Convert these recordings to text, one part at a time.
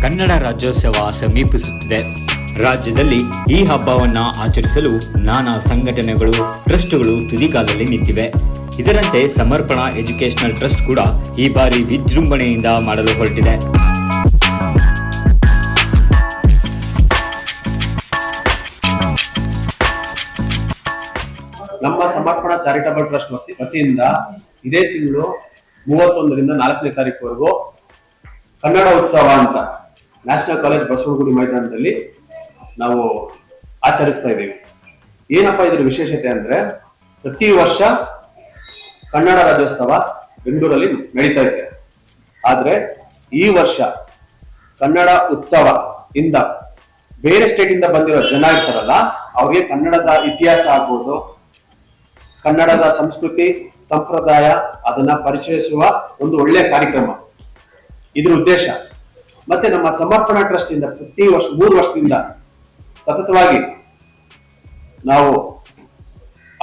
ಕನ್ನಡ ರಾಜ್ಯೋತ್ಸವ ಸಮೀಪಿಸುತ್ತಿದೆ. ರಾಜ್ಯದಲ್ಲಿ ಈ ಹಬ್ಬವನ್ನ ಆಚರಿಸಲು ನಾನಾ ಸಂಘಟನೆಗಳು, ಟ್ರಸ್ಟ್ಗಳು ತುದಿಗಾಲಲ್ಲಿ ನಿಂತಿವೆ. ಇದರಂತೆ ಸಮರ್ಪಣಾ ಎಜುಕೇಶನಲ್ ಟ್ರಸ್ಟ್ ಕೂಡ ಈ ಬಾರಿ ವಿಜೃಂಭಣೆಯಿಂದ ಮಾಡಲು ಹೊರಟಿದೆ. ನಮ್ಮ ಸಮರ್ಪಣಾ ಚಾರಿಟಬಲ್ ಟ್ರಸ್ಟ್ ವತಿಯಿಂದ ಇದೇ ತಿಂಗಳು 31ರಿಂದ 4ನೇ ತಾರೀಕುವರೆಗೂ ಕನ್ನಡ ಉತ್ಸವ ಅಂತ ನ್ಯಾಷನಲ್ ಕಾಲೇಜ್ ಬಸವನಗುಡಿ ಮೈದಾನದಲ್ಲಿ ನಾವು ಆಚರಿಸ್ತಾ ಇದ್ದೀವಿ. ಏನಪ್ಪಾ ಇದ್ರ ವಿಶೇಷತೆ ಅಂದ್ರೆ, ಪ್ರತಿ ವರ್ಷ ಕನ್ನಡ ರಾಜ್ಯೋತ್ಸವ ಬೆಂಗಳೂರಲ್ಲಿ ನಡೀತಾ ಇದೆ. ಆದ್ರೆ ಈ ವರ್ಷ ಕನ್ನಡ ಉತ್ಸವ ಇಂದ ಬೇರೆ ಸ್ಟೇಟ್ ಇಂದ ಬಂದಿರೋ ಜನ ಇರ್ತಾರಲ್ಲ, ಅವ್ರಿಗೆ ಕನ್ನಡದ ಇತಿಹಾಸ ಆಗ್ಬೋದು, ಕನ್ನಡದ ಸಂಸ್ಕೃತಿ ಸಂಪ್ರದಾಯ ಅದನ್ನ ಪರಿಚಯಿಸುವ ಒಂದು ಒಳ್ಳೆಯ ಕಾರ್ಯಕ್ರಮ ಇದ್ರ ಉದ್ದೇಶ. ಮತ್ತೆ ನಮ್ಮ ಸಮರ್ಪಣಾ ಟ್ರಸ್ಟ್ ಇಂದ ಪ್ರತಿ ವರ್ಷ 3 ವರ್ಷದಿಂದ ಸತತವಾಗಿ ನಾವು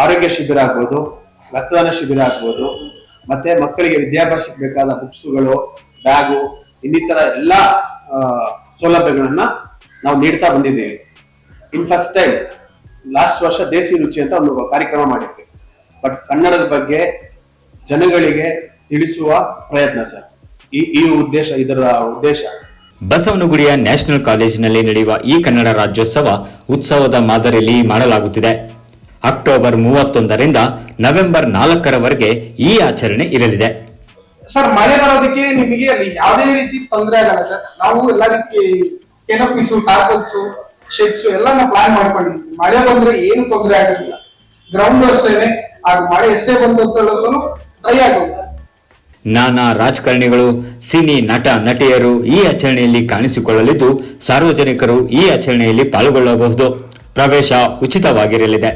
ಆರೋಗ್ಯ ಶಿಬಿರ ಆಗ್ಬೋದು, ರಕ್ತದಾನ ಶಿಬಿರ ಆಗ್ಬೋದು, ಮತ್ತೆ ಮಕ್ಕಳಿಗೆ ವಿದ್ಯಾಭ್ಯಾಸಕ್ಕೆ ಬೇಕಾದ ಬುಕ್ಸ್ಗಳು, ಬ್ಯಾಗು, ಇನ್ನಿತರ ಎಲ್ಲಾ ಸೌಲಭ್ಯಗಳನ್ನ ನಾವು ನೀಡ್ತಾ ಬಂದಿದ್ದೇವೆ. ಇನ್ ಫಸ್ಟ್ ಟೈಮ್ ಲಾಸ್ಟ್ ವರ್ಷ ದೇಸಿ ರುಚಿ ಅಂತ ಒಂದು ಕಾರ್ಯಕ್ರಮ ಮಾಡಿದ್ವಿ. ಬಟ್ ಕನ್ನಡದ ಬಗ್ಗೆ ಜನಗಳಿಗೆ ತಿಳಿಸುವ ಪ್ರಯತ್ನ ಸರ್, ಈ ಉದ್ದೇಶ, ಇದರ ಉದ್ದೇಶ. ಬಸವನಗುಡಿಯ ನ್ಯಾಷನಲ್ ಕಾಲೇಜಿನಲ್ಲಿ ನಡೆಯುವ ಈ ಕನ್ನಡ ರಾಜ್ಯೋತ್ಸವ ಉತ್ಸವದ ಮಾದರಿಯಲ್ಲಿ ಮಾಡಲಾಗುತ್ತಿದೆ. ಅಕ್ಟೋಬರ್ 31ರಿಂದ ನವೆಂಬರ್ 4ರವರೆಗೆ ಈ ಆಚರಣೆ ಇರಲಿದೆ. ಸರ್, ಮಳೆ ಬರೋದಕ್ಕೆ ನಿಮಗೆ ಅಲ್ಲಿ ಯಾವುದೇ ರೀತಿ ತೊಂದರೆ ಆಗಲ್ಲ ಸರ್. ನಾವು ಎಲ್ಲಾ ರೀತಿ ಕೆನಪೀಸು, ಟಾರ್ಪಲ್ಸು, ಶೆಡ್ಸ್ ಎಲ್ಲಾನ ಪ್ಲಾನ್ ಮಾಡ್ಕೊಂಡಿದ್ವಿ. ಮಳೆ ಬಂದ್ರೆ ಏನು ತೊಂದರೆ ಆಗೋದಿಲ್ಲ. ಗ್ರೌಂಡ್ ಅಷ್ಟೇನೆ, ಅದು ಮಳೆ ಎಷ್ಟೇ ಬಂತು ಅಂತ ಹೇಳಿದ್ರು ಟ್ರೈ ಆಗೋದಿಲ್ಲ. ನಾನಾ ರಾಜಕಾರಣಿಗಳು, ಸಿನಿ ನಟ ನಟಿಯರು ಈ ಆಚರಣೆಯಲ್ಲಿ ಕಾಣಿಸಿಕೊಳ್ಳಲಿದ್ದು, ಸಾರ್ವಜನಿಕರು ಈ ಆಚರಣೆಯಲ್ಲಿ ಪಾಲ್ಗೊಳ್ಳಬಹುದು. ಪ್ರವೇಶ ಉಚಿತವಾಗಿರಲಿದೆ.